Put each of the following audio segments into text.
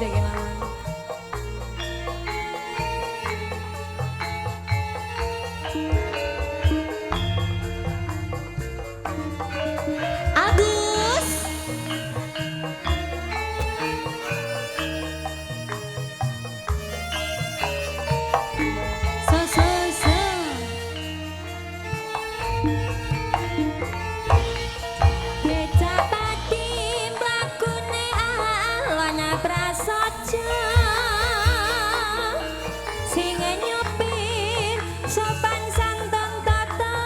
dek mawon. Agus. So so so. Becak pati mlakune alon prasaja sing nyopir sopan santun tata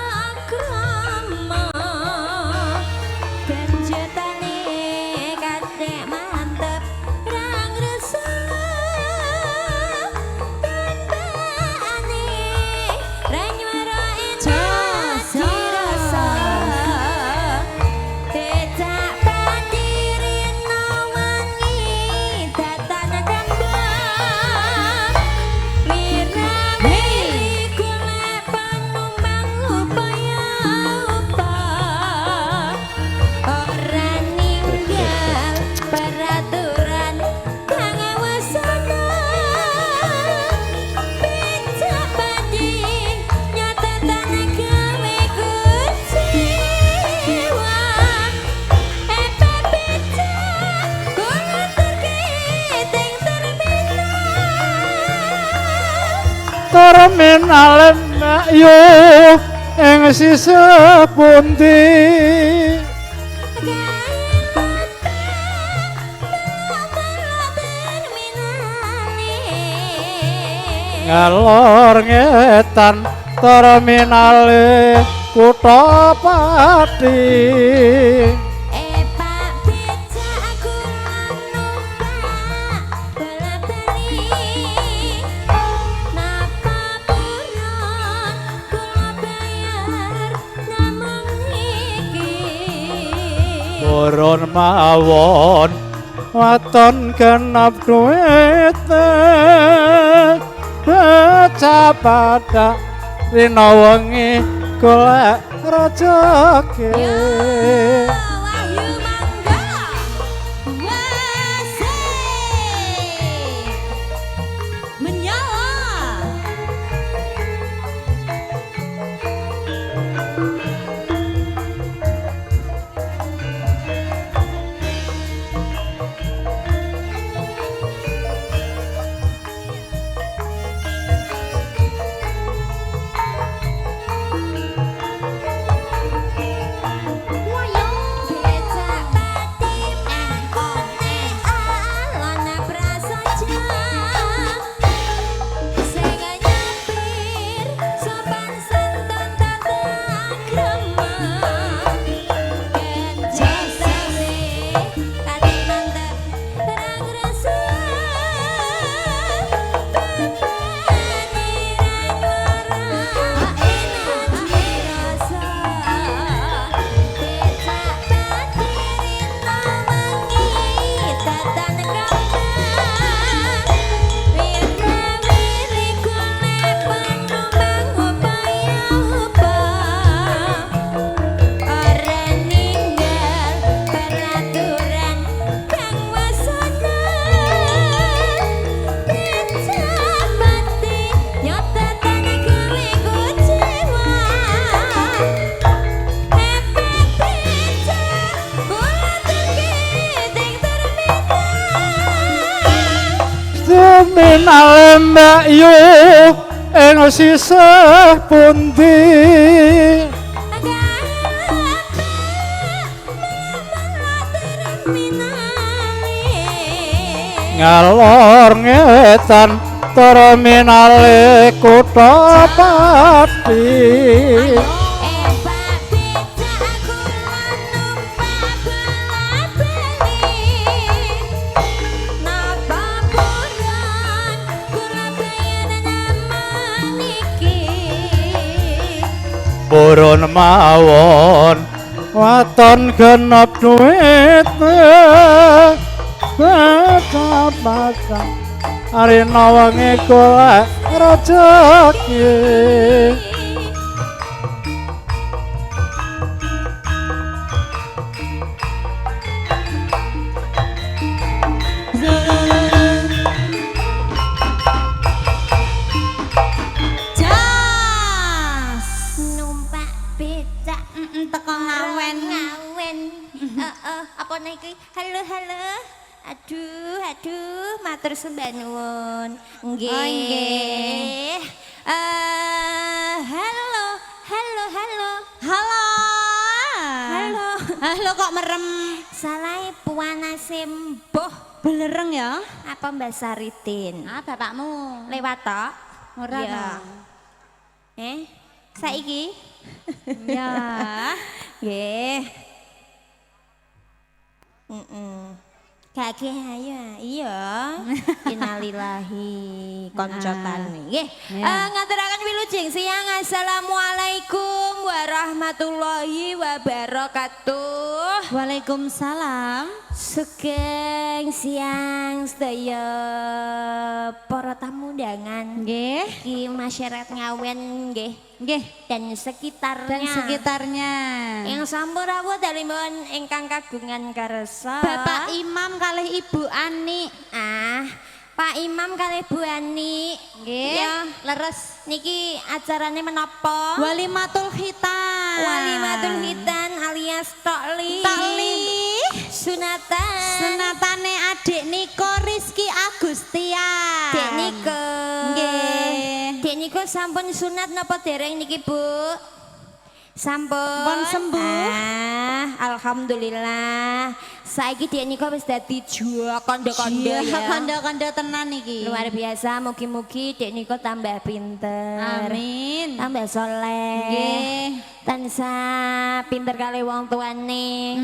krama benjetane kathek mantep rang resah tandane renyuara jasa rasa becak pandiri nawangi datan kembang mirna-miri golek penumpang upaya upah ora ninggal peraturan kang wasana becak padi nyatatan gawe kuciwa epe becak kula terkiting terminal yo ing sisih pundi ngalor ngetan terminale kutha Pati Pak becak kula numpak bola-bali napa buron kula bayar namung iki Buron mawon waton genep duwite becak pada rina wengi golek rejeki Wahyu mangga wase menyala becak pati mlakune alon prasaja sing nyopir sopan santun tata krama benjetane kathek mantep rang resah tandane renyuara energi rasa becak pati nawangi datan kembang mirna-miri golek penumpang upaya upah ora ninggal peraturan kang wasana becak pati nyatatan gawe kuciwa epe becak kula terkiting terminal mbak yu ing sisih pundi ngalor ngetan terminale kutha Pati Pak becak kula numpak bola-bali napa buron kula bayar namung iki buron mawon waton genep duwite becak pada rina wengi golek rejeki Zalala oke. Halo, halo. Aduh, matur sembah nuwun. Nggih. Oh, nggih. Halo. Halo. Halo. Halo kok merem. Salah puana sembuh. Belereng ya? Apa Mbak Saritin? Ah, bapakmu. Lewat tok? Ora Iya. ta? Saiki? Ya. Nggih. Kakek ayo, iya. Innalillahi koncotan nggih. Ya. Ngaturaken wilujeng siang. Assalamualaikum warahmatullahi wabarakatuh. Waalaikumsalam. Sugeng siang sedaya para tamu undangan. Nggih. Iki masyarakat Ngawen nggih Nggih. dan sekitarnya. Dan sekitarnya. Yang sampun rawuh dalipun ingkang kagungan karsa. Bapak Imam kalih Ibu Ani. Pak Imam kalih Bu Ani. Nggih. Ya, Leres. niki acarane menapa? Walimatul khitan. Walimatul Khitan alias Tokli. Tali. Sunatan. Sunatane adik Niko Rizky Agustian. Dek Niko. Nggih. Dek Niko sampun sunat napa dereng niki, Bu? Sampun. Pun sembuh. Alhamdulillah. Saiki Dek Niko wis dadi jual kondo-kondo ya. Kondo-kondo tenan iki. Luar biasa, mugi-mugi Dek Niko tambah pinter. Amin. Tambah soleh. Nggih. Tansah pinter kali wong tuane.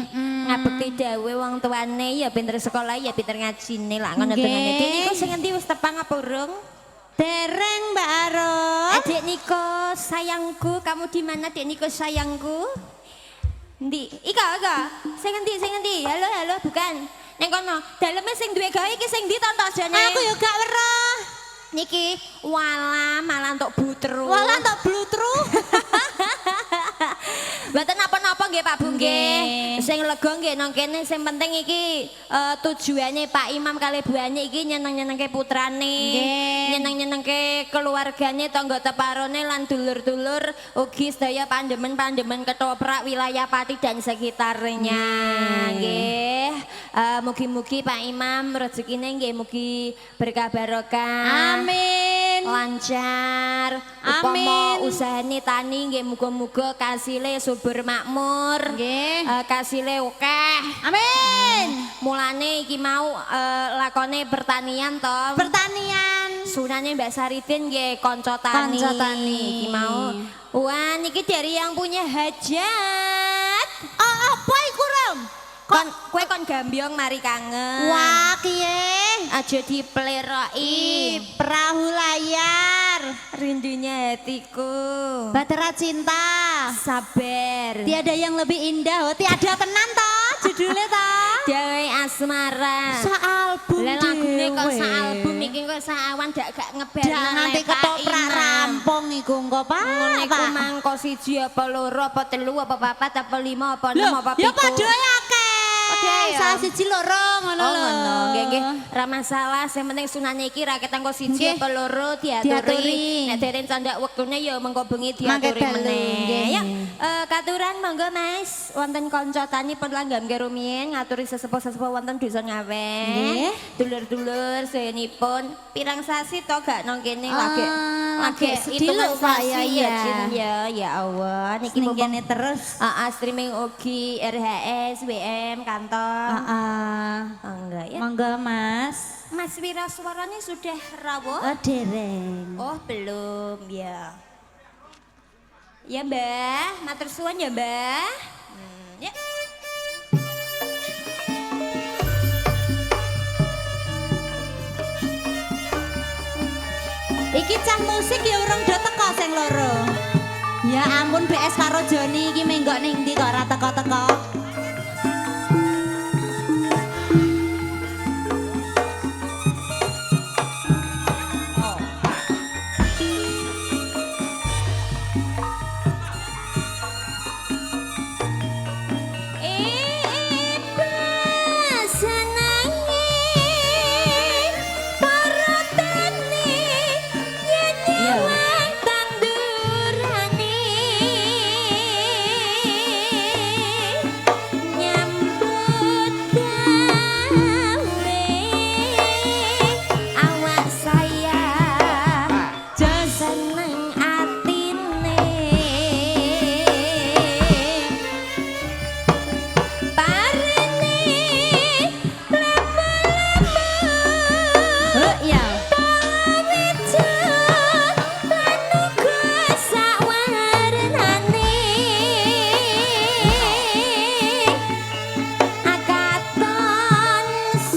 Ngabekti dawuh wong tuane ya pinter sekolah ya pinter ngajine lah ngono Nggih. tengene. Dek Niko sing endi wis tepang apa urung? Dereng Mbak Aro. Adik Niko sayangku, kamu di mana Dek Niko sayangku? Ndi? Ika. Sing endi? Halo, bukan. Neng kono, daleme sing duwe gawe iki sing ndi tonton jane? Aku yo gak weruh. Niki malah entuk butru. Walah tok blutru. Mboten napa-napa nggih Pak Bu nggih. Nggih. Sing lega nggih nang kene sing penting iki tujuane Pak Imam kali Bu Ani iki nyeneng-nyenengke putrane. Nggih. Nyeneng-nyenengke keluargane, tangga teparone lan dulur-dulur ugi sedaya pandemen-pandemen ketoprak wilayah Pati dan sekitarnya. Nggih. Mugi-mugi Pak Imam rezekine nggih mugi berkah barokah. Amin. Lancar. Amin. Upama usahane tani nggih muga-muga kasile subur makmur. Nggih. Kasile akeh. Amin. Mulane iki mau lakone pertanian to. Pertanian. Sunane Mbak Saridin nggih kanca tani. Kanca tani. Iki mau. Wah, niki dari yang punya hajat. Oh, apa iku, Rom? Kowe kon gambyong mari kangen. Wah, kiye. Aja dipleroki. Perahu layar. Rindunya hatiku. Batera cinta. Sabar. Tiada yang lebih indah. Oh, tiada tenan toh judulnya toh. Dewe asmara. Sa-album Lah lagune kok dhewe. sa-album iki kok saawan gak ngeber. Dak nganti ketoprak rampung iku engko Pak. Ngono iku mangko siji apa loro apa telu apa papat apa lima apa Lho, enam apa ya pitu. padha akeh. Padha ya? Salah siji loro ngono Oh lho. ngono, nggih. Ra masalah, sing penting sunane iki ra ketangko siji Nggih. apa loro diaturi. Diaturi. Nek dereng candak wektune ya mengko bengi Mangke diaturi dalu, meneh. nggih. Ya, katuran monggo Mas, wonten kanca tani pun langgam karo rumiyin ngaturi sesepuh-sesepuh wonten dusun Ngawen. Nggih. Dulur-dulur seyenipun pirang sasi to gak nang kene lagi. lagi sedih lho, Pak, ya, ya, ya. Cin, ya Allah niki Ning mumpung kene terus. streaming ugi RHS WM kantor. Oh, enggak ya. Monggo Mas. Mas Wira suaranya sudah rawuh? Oh, dereng. Oh, belum ya. Ya, Mbah, matur suwun ya, Mbah. Ya. Iki cah musik ya urung do teko sing loro. Ya ampun BS karo Joni iki menggok ning ndi kok ora teko-teko.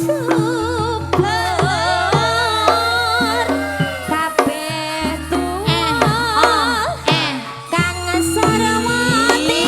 subur kabeh tuwa kang sarwati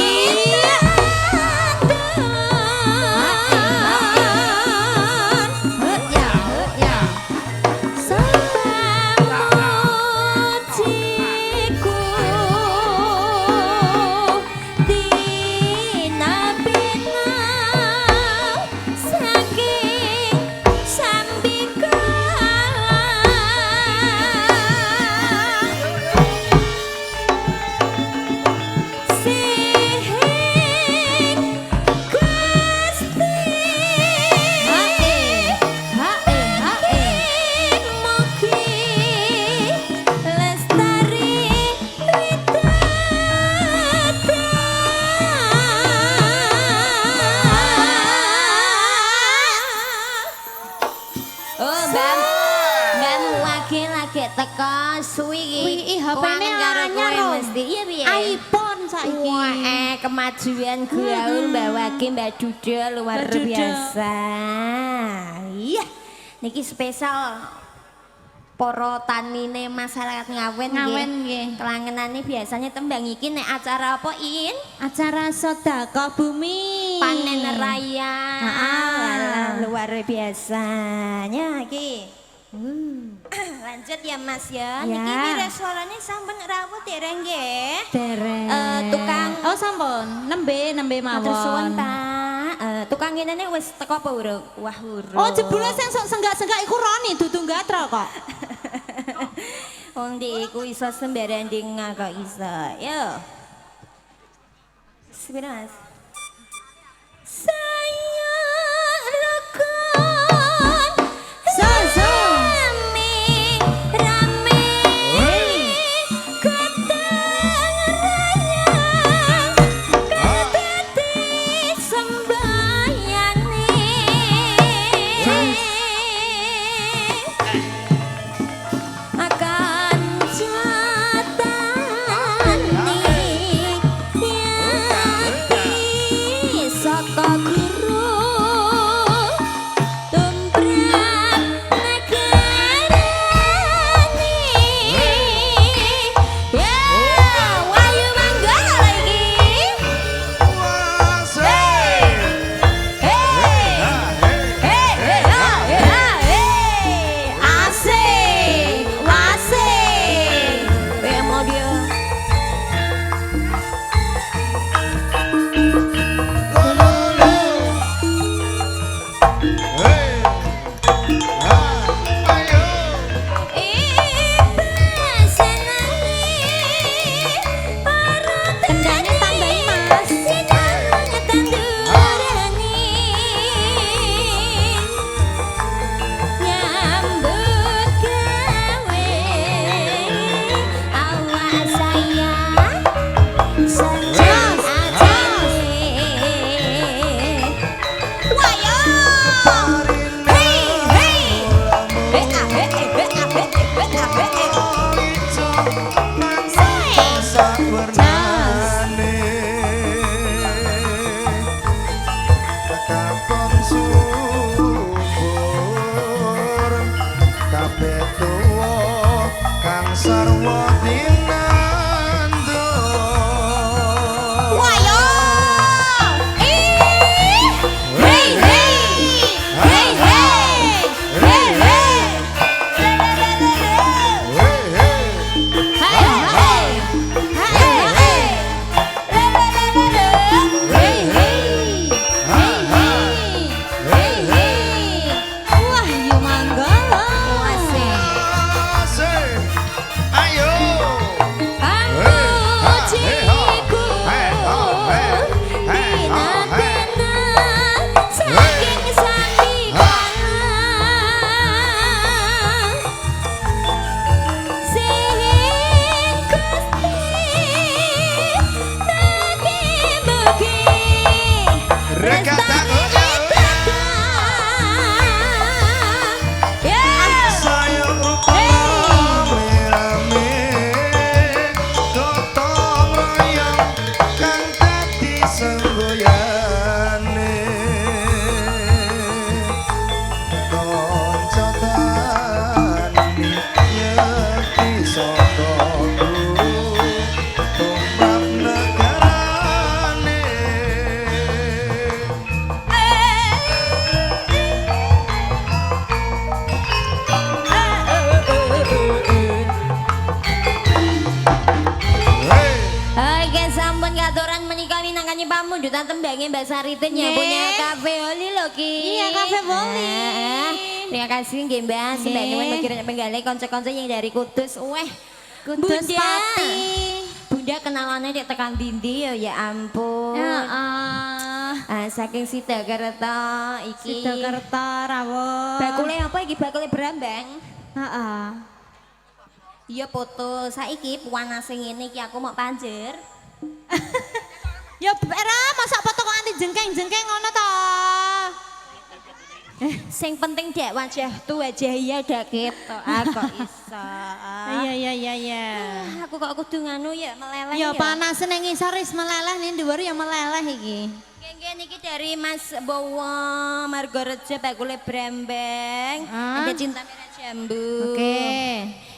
lagi teko suwi Wih, HP-ne Kangen karo anyar kowe lho. mesti iya piye iPhone saiki. Wah, kemajuan gaul mbawake Mbak Duda luar Mbak Duda. biasa. Iya. Niki spesial para tanine masyarakat Ngawen Ngawen nggih. Kelangenane biasanya tembang iki nek acara apa In? Acara sedekah bumi. Panen raya. Ah. Luar biasanya iki. Lanjut ya Mas ya. Ya. Niki restorannya sampun rawuh dereng nggih. Dereng. Tukang Oh sampun, nembe Matur suwun mawon. Pak. Tukang ngene wis teko apa urung? Wah, urung. Oh jebule sing sok senggak-senggak iku Roni dudu gatra kok. Wong ndek iku iso sembarang kok iso. Yo. Sepira Mas? Saya rekon Soso. rame akan jatani pamundutan tembangnya Mbak Sariten yang Nggih. punya Cafe Oli loh Ki. Iya, Cafe Oli. Terima kasih nggih Mbak. Sembah Nggih. nuwun mengirim penggalih konco-konco yang dari Kudus. Weh, Kudus Bunda. Pati. Bunda kenalannya di tekan dindi ya ampun. Saking Sidakerta iki. Sidakerta rawuh. Bakule apa iki? Bakule Brambang. Heeh. Iya foto saiki puanase ngene iki aku mau panjer. Ya era masa foto kok anti jengkeng-jengkeng ngono to. Sing penting dek wajah tu wajah iya dak ketok. Kok iso. Iya. Aku kok kudu nganu ya meleleh Ya panas ning ngisor wis meleleh ning dhuwur ya meleleh iki. Nggih niki dari Mas Bowo Margorejo Bakule Brambang. Ah. Ada cinta merah jambu. Oke.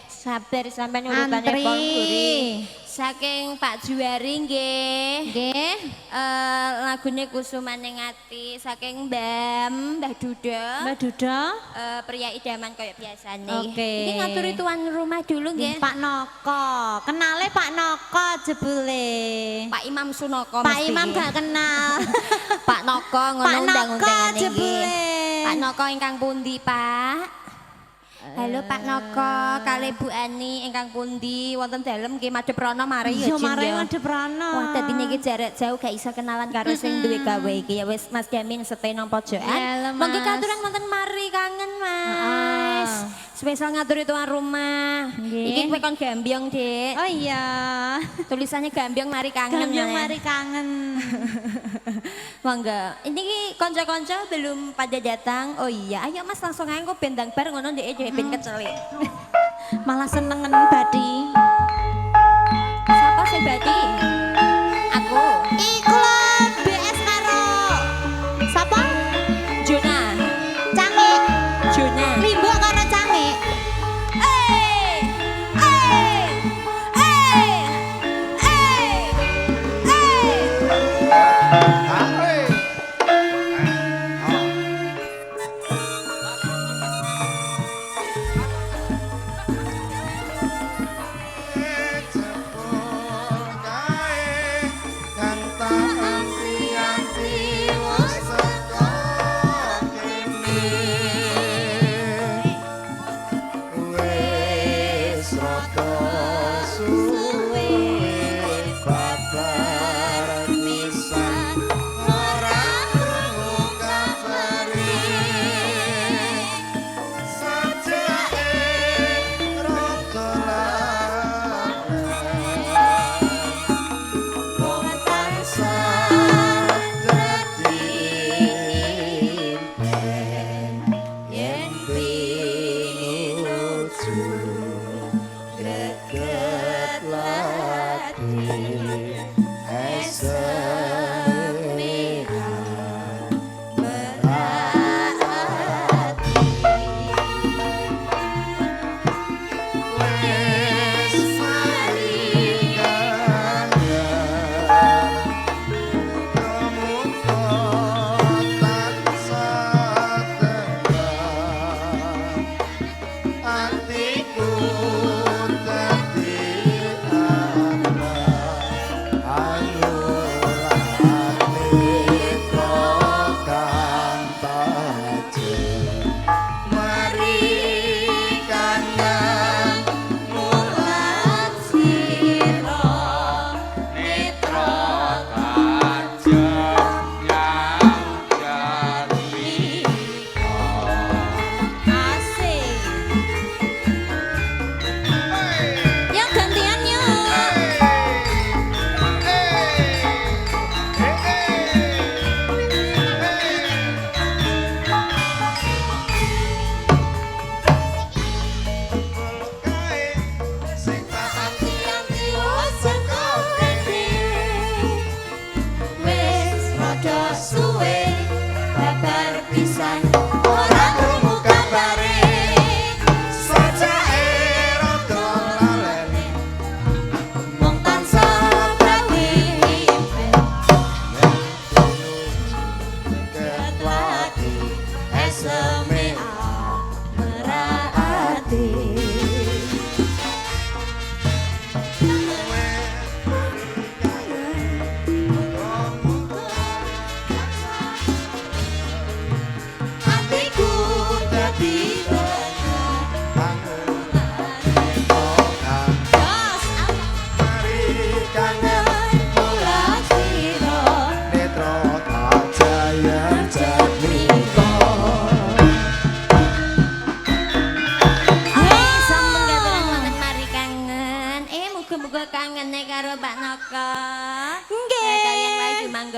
Sabar sampean urutane Antri. Polguri. Saking Pak Juwari nggih. Nggih. Lagune Kusumane Ngati saking Mbah Duda. Mbak Duda. Pria idaman kayak biasane. Oke. Iki ngaturi tuan rumah dulu nggih. Pak Noko. Kenale Pak Noko jebule. Pak Imam Sunoko Pak mesti. Imam gak kenal. Pak Noko ngono Pak Noko undang-undangane nggih. jebule. Pak Noko ingkang pundi, Pak? Halo Pak Noko, kalih Bu Ani ingkang pundi wonten dalem nggih madhep rono mari ya Iya Jin mari ya. madhep rono. Wah, dadi niki jarak jauh gak iso kenalan karo sing duwe gawe iki ya wis Mas Jamin stay nang pojokan. Ya, Monggo Mas. katuran wonten mari kangen Mas. Spesial ngaturi tuan rumah. Nggih. Iki kowe kon gambyong, Dik. Oh iya. Tulisannya gambyong mari kangen. Gambyong ya. mari kangen. Monggo. Ini konco-konco belum pada datang. Oh iya, ayo Mas langsung aja kok bendang bar ngono ndek ben kecelik. Malah senengen badi. Siapa sing badi? Aku. Iku lho BS karo sapa? Jona. Cangik. Jona. Limbo karo Cangik. Eh. Eh. Eh. Eh.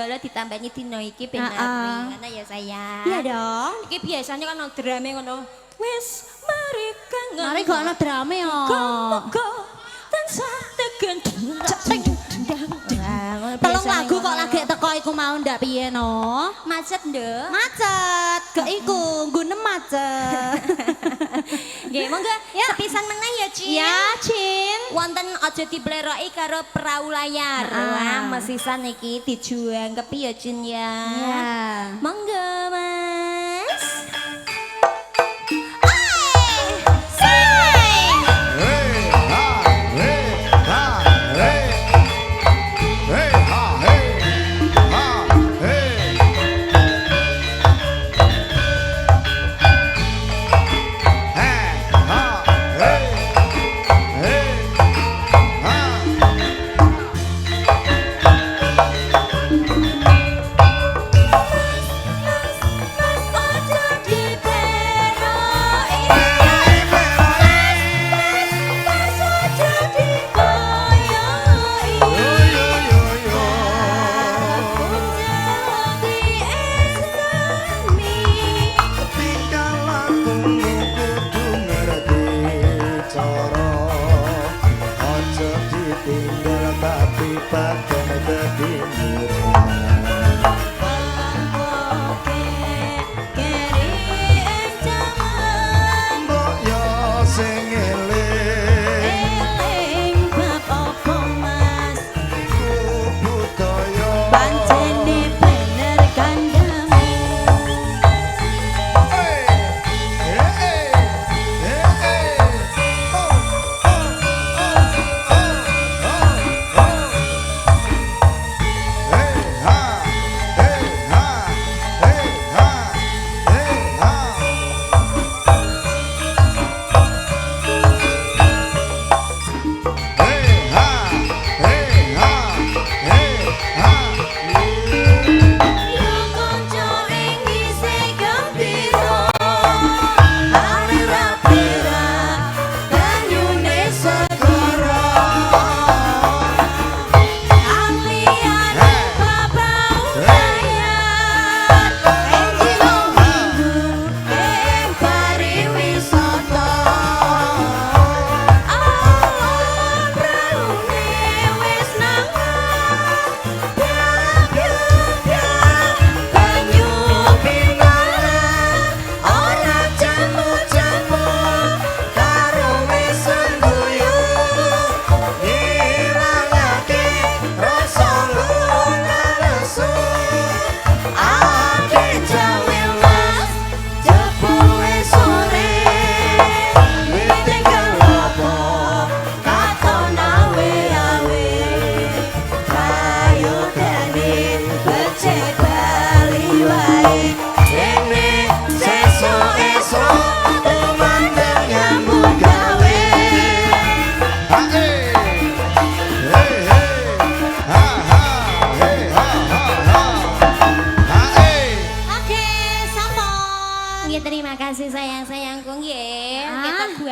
segala ditambani dino iki ben Heeh. apik. Ngono ya sayang. Iya dong. Iki biasanya kan ono drame ngono. Wis mari kangen. Mari gak ono drama ya. Muga tansah tegan. Tolong lagu kok lagi teko iku mau ndak piye no? Macet nduk. Macet, gak iku, gunem macet. Nggih, monggo Ya. sepisan meneh ya, Cin. Ya, Cin. Wonten aja dibleroki karo perahu layar. Wah, mesisan iki dijuang kepi ya, Cin ya. Ya. Monggo, Mas.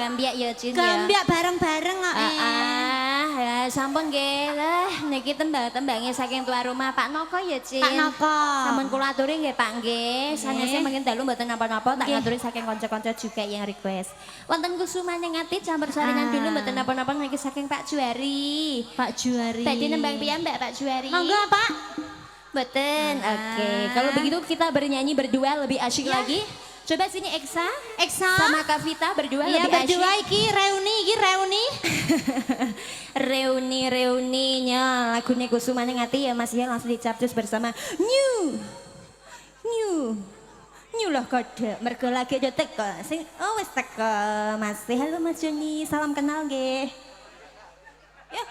Gambiak ya Cin ya. Gambiak bareng-bareng kok. Ya sampun nggih. Niki tembang-tembangnya saking tuan rumah Pak Noko ya Cin. Pak Noko. Sampun kula aturi nggih Pak nggih. Sanesé mungkin dalu mboten napa-napa tak ngaturi saking kanca-kanca juga yang request. Wonten kusumaning ati campur saringan dulu mboten napa-napa niki saking Pak Juari. Pak Juari. Tadi nembang piyambak Pak Juari. Monggo Pak. Betul. Oke. Kalau begitu kita bernyanyi berdua lebih asyik lagi. Coba sini Eksa sama Kak Vita berdua Iya, lebih asyik. berdua iki reuni. Reuninya lagune Kusumaning Ati ya Mas ya langsung dicapcus bersama New lah kode mergo lagi aja teko sing wis teko Mas. Halo Mas Joni, salam kenal nggih. Ya.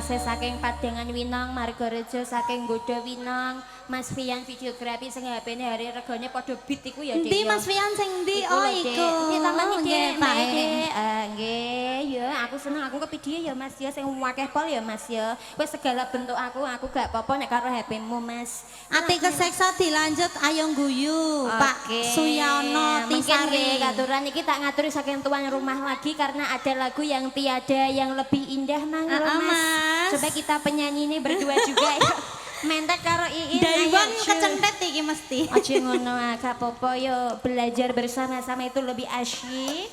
Mase saking Padangan Winong, Margorejo saking Godo Winong, Mas Fian videografi sing HP-ne hari regane padha beat iku ya Dek. Endi ya. Mas Fian sing ndi? Iku Oh lho, Dek. iku. Iki tambani Dek, Nggih, Mbak Pak. Dek. Nggih, ya aku seneng aku kepidiye ya Mas ya sing akeh pol ya Mas ya. Wis segala bentuk aku gak apa-apa nek karo HP-mu Mas. Ati keseksa dilanjut ayo guyu Pak Suyono Mungkin Tisari. nggih katuran iki tak ngaturi saking tuan rumah lagi karena ada lagu yang tiada yang lebih indah mang Mas. Mas. Coba kita penyanyi ini berdua juga ya. Mentek karo Iin. Daiwan ayo, Cu. kecentet iki mesti. Aja ngono gak apa-apa yo belajar bersama-sama itu lebih asyik.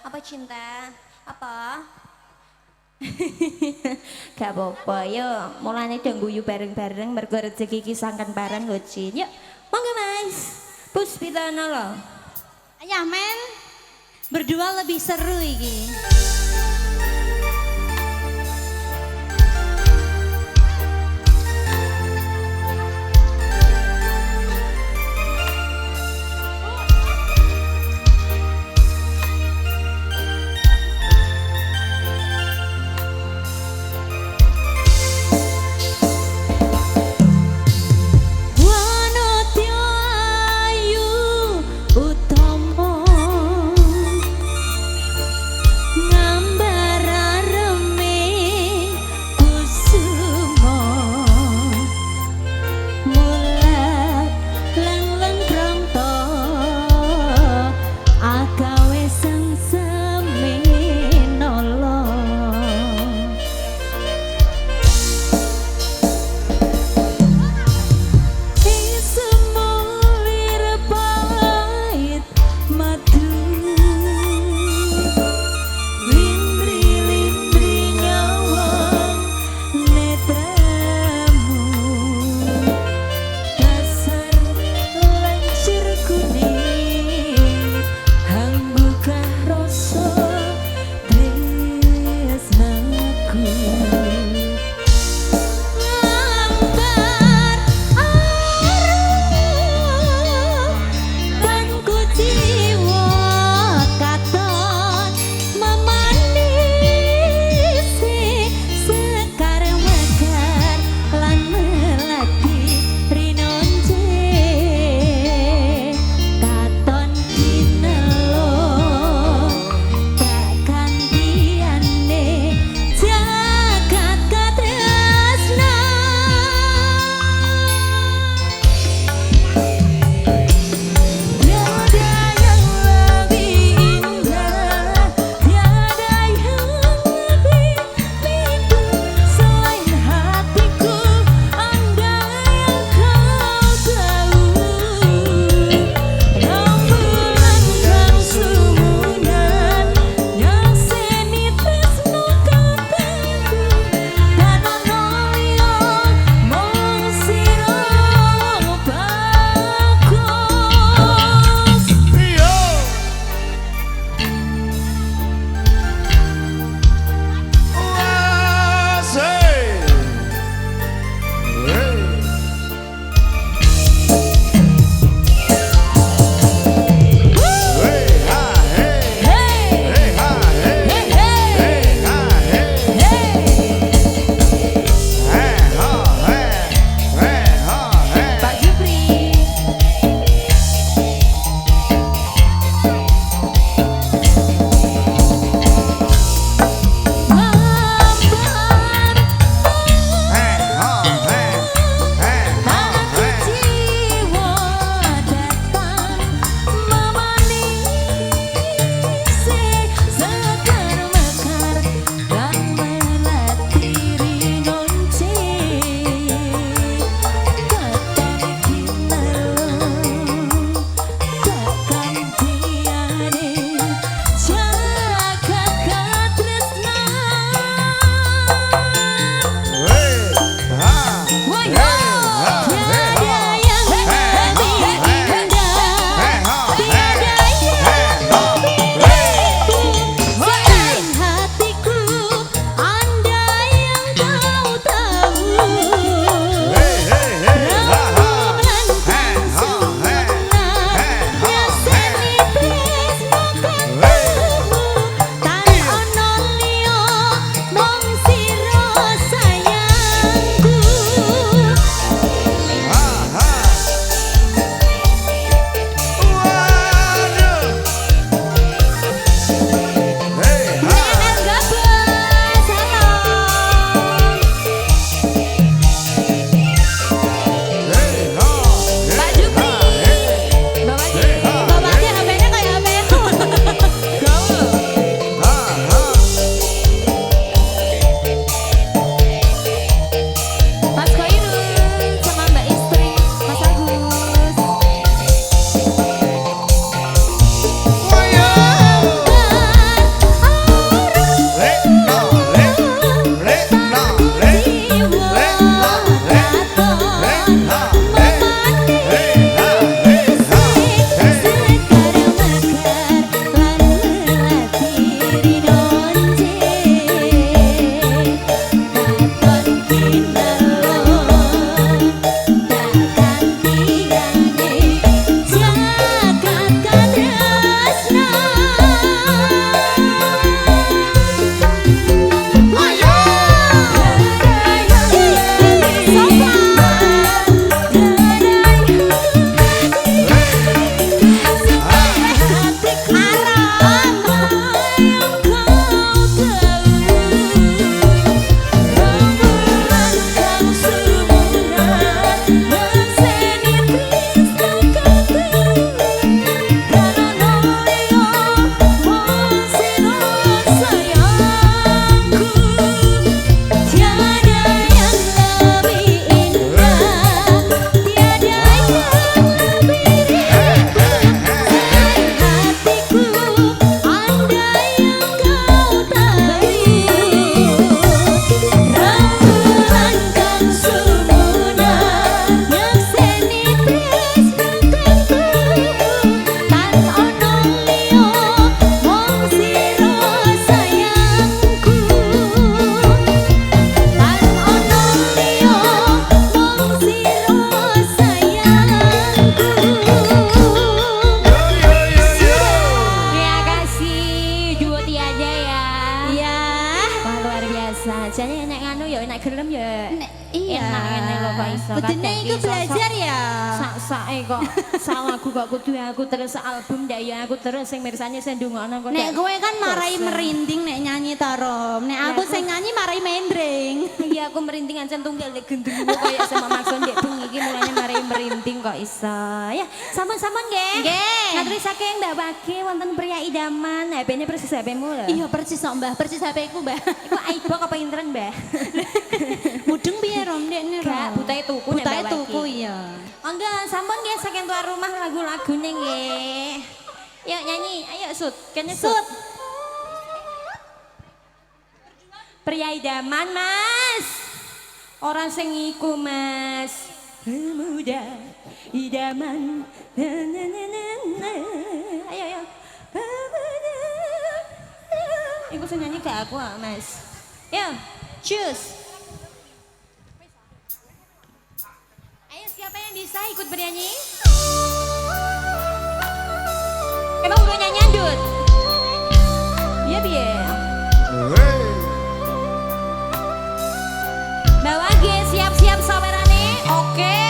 Apa cinta? Apa? Gak apa-apa yo mulane dong guyu bareng-bareng mergo rezeki iki sangkan bareng lho Cin. Yuk, monggo Mas. Puspitana lo. Ayah men, berdua lebih seru iki. Wanotya ayu utama belajar ya. Sak-sake kok lagu kok kudu aku terus album ndak ya aku terus sing mirsani sing ndongakno kok. Nek kowe kan marai merinding nek nyanyi ta Rom. Nek aku sing nyanyi marai mendring. Iya aku merinding ancen tunggal nek gendengmu kaya sama maksud ndek bengi iki mulane marai merinding kok iso. Ya, sampun-sampun nggih. Nggih. Ngaturi saking Mbak Wage wonten pria idaman. HP-ne persis HP-mu lho. Iya persis kok Mbah, persis HP ku Mbah. Iku aibo apa intern, Mbak? Mudeng piye Rom dekne Rom? Gak, butahe tuku nek Butahe Mbak Wage. tuku iya. Enggak, sampun nggih saking tuan rumah lagu-lagune nggih. Yuk nyanyi, ayo Sud, kene Sud. Pria idaman, Mas. Orang sing iku, Mas. Pemuda idaman. Na, na, na, na, na. Ayo, ayo. Pemuda. Iku sing nyanyi gak aku, Mas. Yo, choose. Ayo siapa yang bisa ikut bernyanyi? Emang udah nyanyian, Dut? Iya, biar. Mbak Wage siap-siap sawerane. Oke.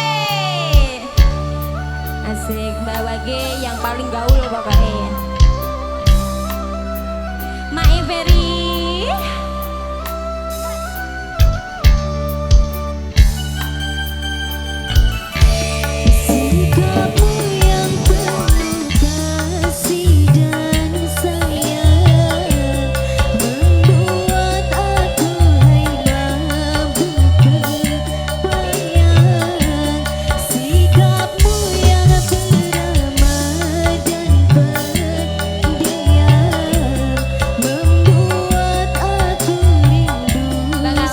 Asik Mbak Wage yang paling gaul pokoknya. Mak Everi. Sikapmu yang penuh kasih dan sayang membuat aku hilang berkebayang. Sikapmu yang beramah dan pendiam membuat aku rindu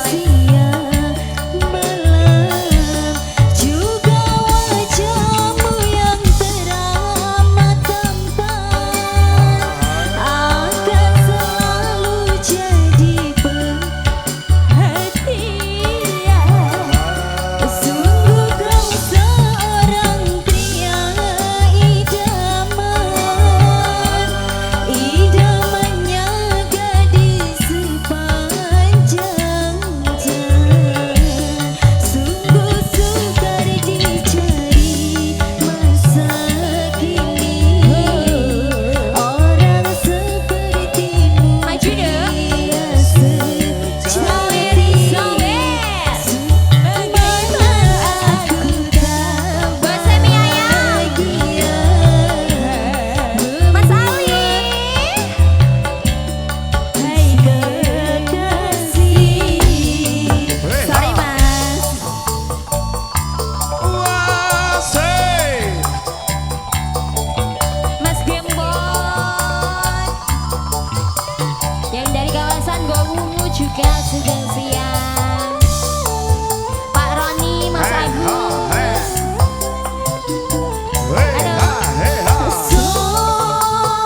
siang malam. Juga wajahmu yang teramat tampan akan selalu jadi perhatian. Sungguh kau seorang pria idamannya gadis sepanjang jalan. Sungguh sukar dicari masa kini orang sepertimu. Maju dong. Dia secari mana aku tak Buat Semi Ayang. bahagia. Mas Ali. Hai kekasih. Sorry Mas. Mas Gembot. Yang dari kawasan Gowungu juga sedang siang. Pak Roni, Mas Agus.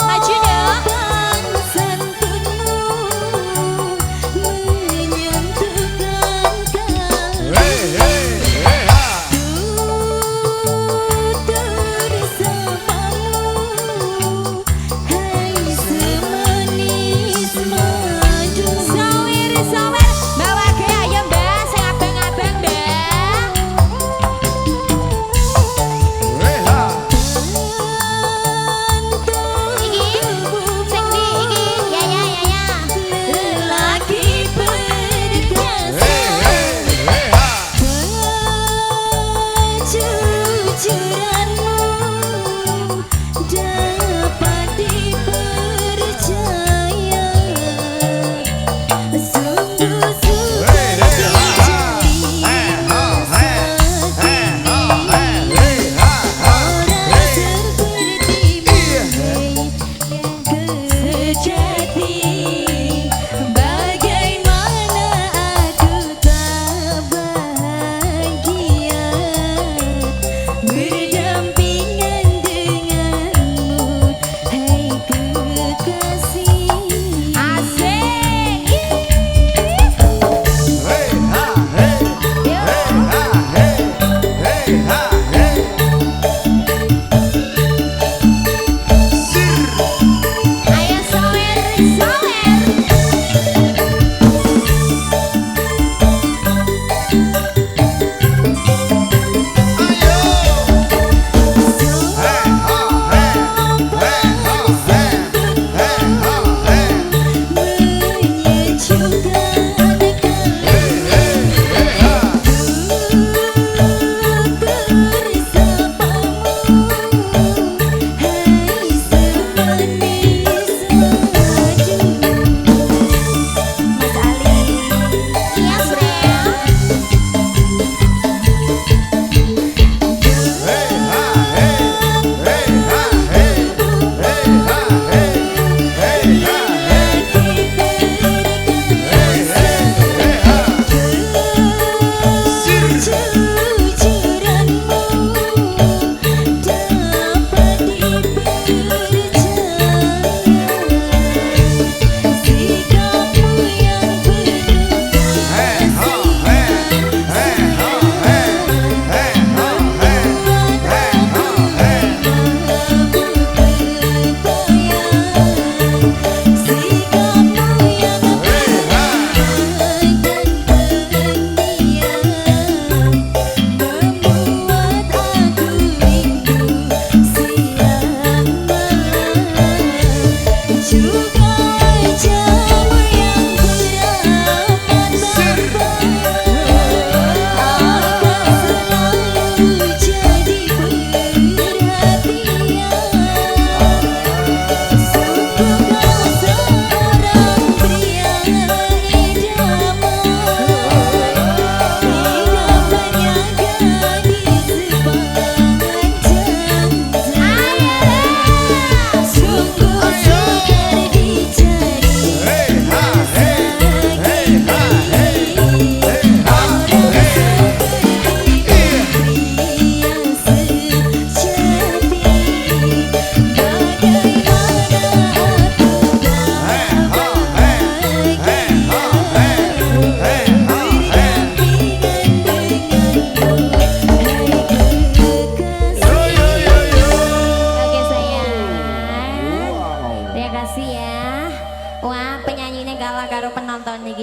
Maju dong. Sopan santunmu menyentuhkan tutur samamu. Hai semanis madu. Sawer, Mbak Wage ayo Mbak, sing abang-abang Mbak. Iki, sing di iki, ya. Lelaki perkasa, kejujuranmu dapat dipercaya. Sungguh sukar dicari masa kini orang sepertimu yang sejati. Bagaimana aku tak bahagia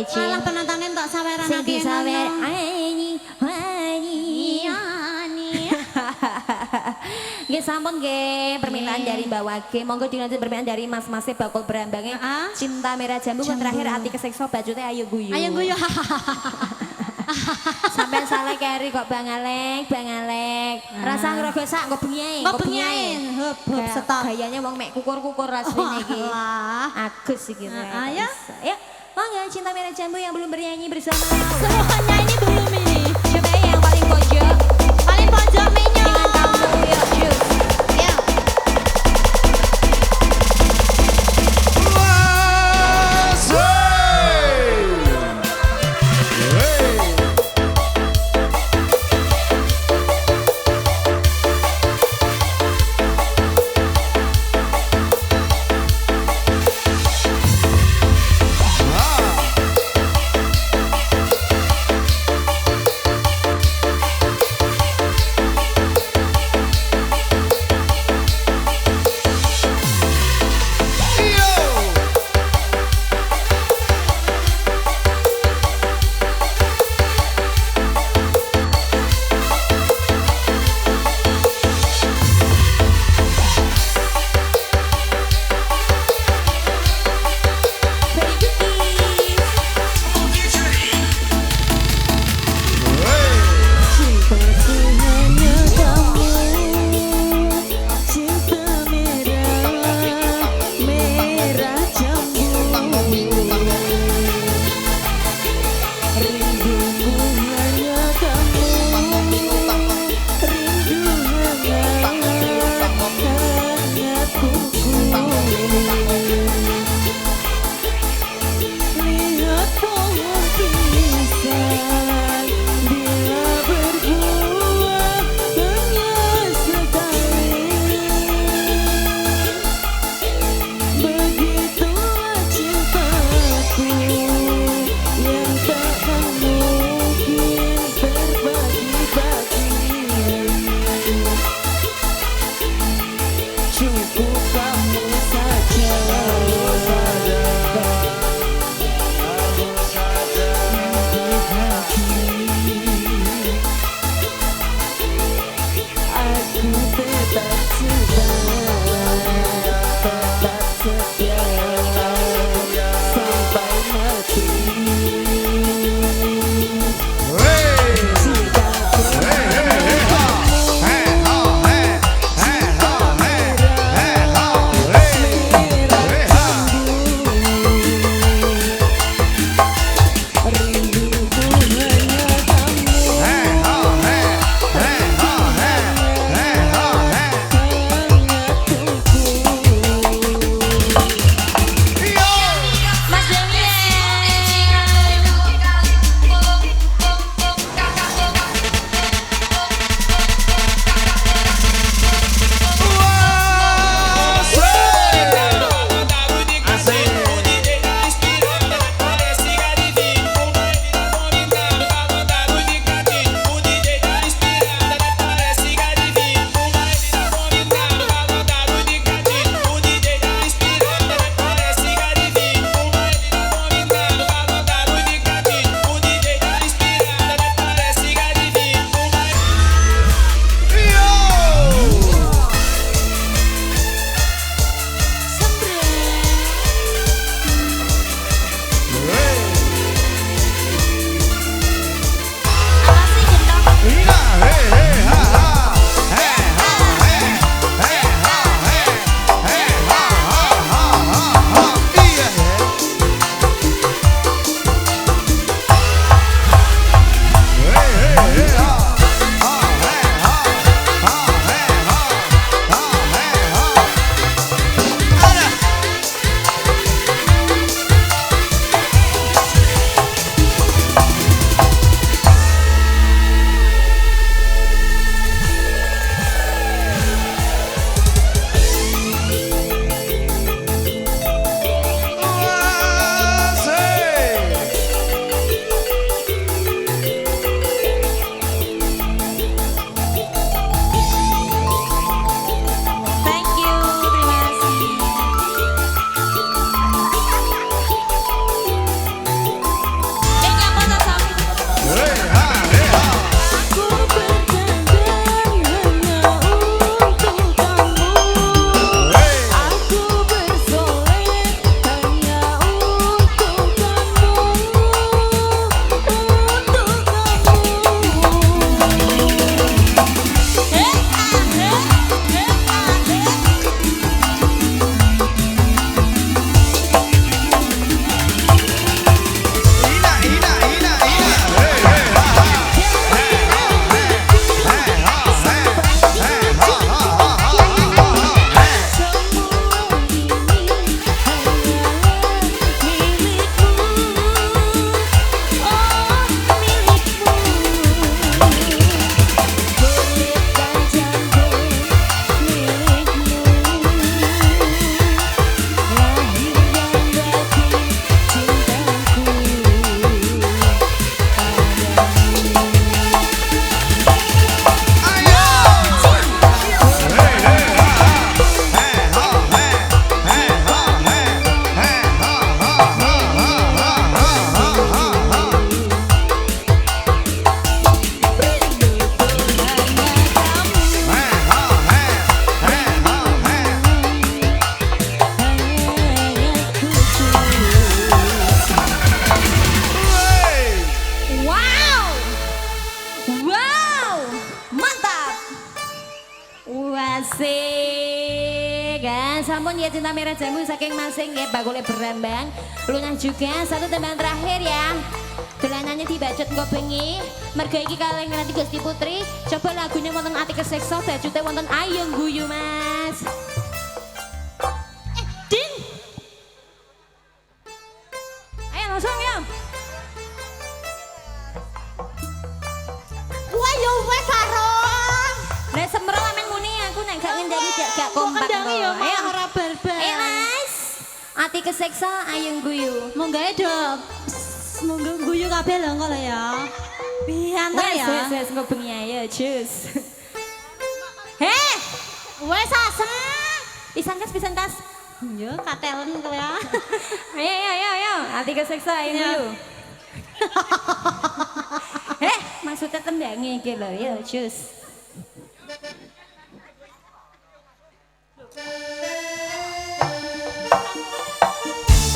iki, Cin. Malah penontonnya tak saweran Sing aki disawer ngono. ani Iya nih. Nggih sampun nggih permintaan dari Mbak Wage. Monggo dilanjut permintaan dari Mas-Mas Bakul Berambange. Heeh. Cinta Merah Jambu Jambu. terakhir ati kesekso bajute ayo guyu. Ayo guyu. Sampai salah keri kok Bang Alek, Bang Alek. Rasa ngrogo sak nggo bengi, Nggo bengi. Hup, hup, stop. Gayanya wong mek kukur-kukur rasane iki. Wah. Agus iki. Ayo. Ya, monggo Cinta Merah Jambu yang belum bernyanyi bersama. Semuanya ini belum ini. Coba yang paling pojok. Paling pojok minyo. Dengan kamu yuk, yuk. Ya. kasih. Sampun ya cinta merah jambu saking masing ya bakule berambang. Lunah juga satu tembang terakhir ya. Dolanannya dibacot engko bengi. Mergo iki kaleng ngerti Gusti Putri. Coba lagunya wonten ati keseksa bacute wonten ayo guyu Mas. Din. Ayo langsung ya. Wah yo wes sarong. Lah semero amen muni aku nek gak ngendani gak kompak. Kendangi yo Ayo ora barbar. Ayo Mas. Ati keseksa ayo guyu. Monggae do. Monggo guyu kabeh lho engko lho ya. Piantar ya. Wes engko bengi ayo jus. Heh. Wes asem. Pisan kas. Yo katelen kowe ya. Ayo. Ati keseksa ayo Ya. guyu. Maksudnya tendangi iki lho ya jus.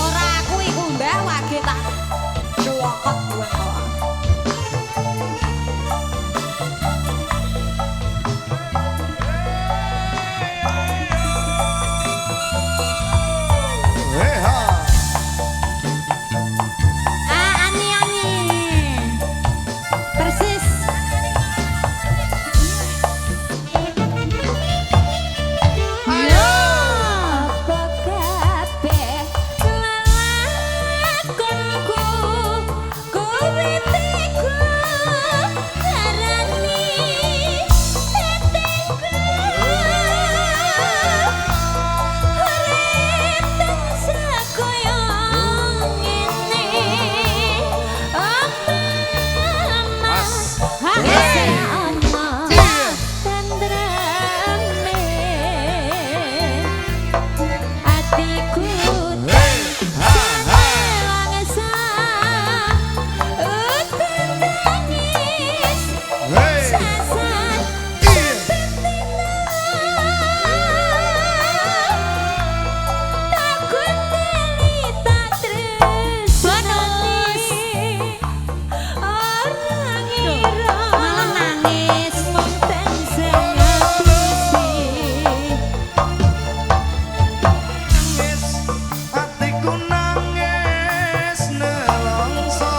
Ora aku iku mbah wage tak cuwokot kowe kok. Ani. Persis. Yo. Apa kabeh lelakonku kowe tega ngarani tetengku urip tansah koyo ngene Mas. Malah nangis. Atiku nangis nelongso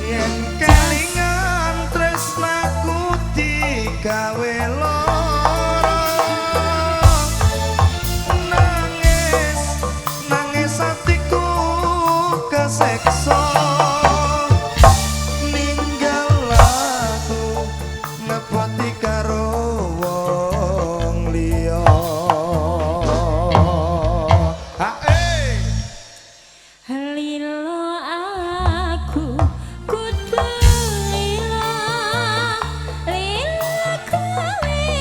yen kelingan tresnaku digawe lara nangis atiku keseksa ninggal aku ngepoti karo wong liya. Lilo aku kudu lilo kowe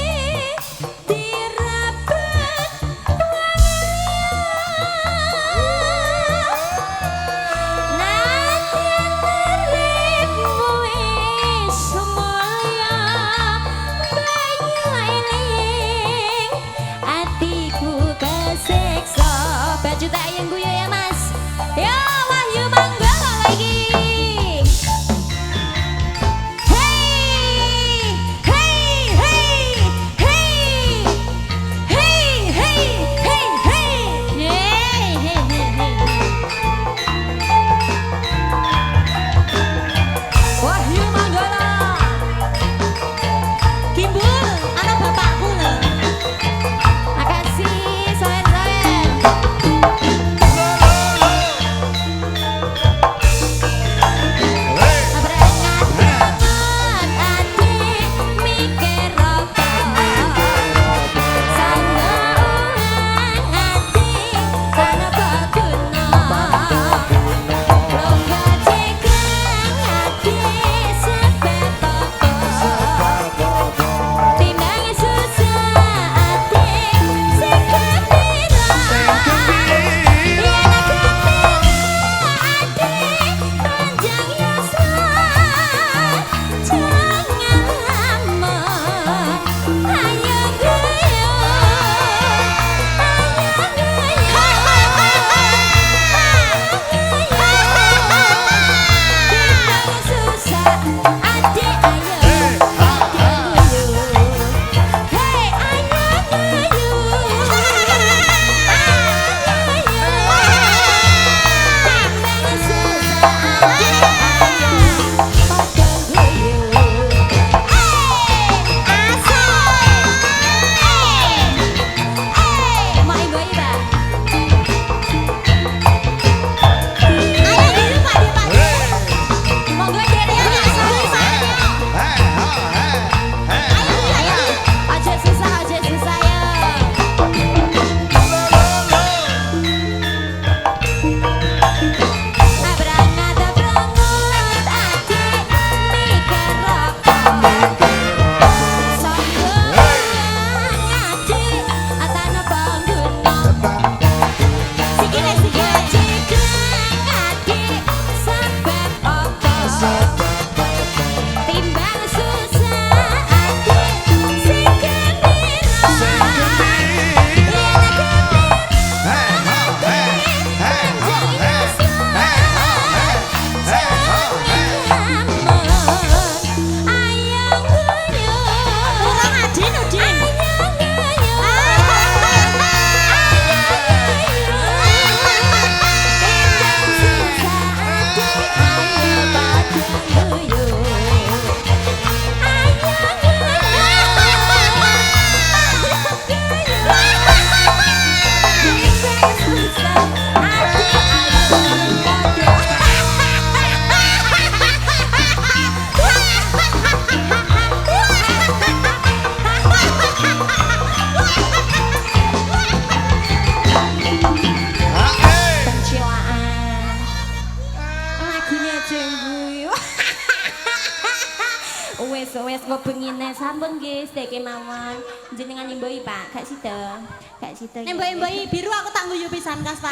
webengine sampun nggih sedaya kemawon jenengan imboi Pak gak sida Nek mbok-mbok biru aku tak guyu pisan Kas Pak.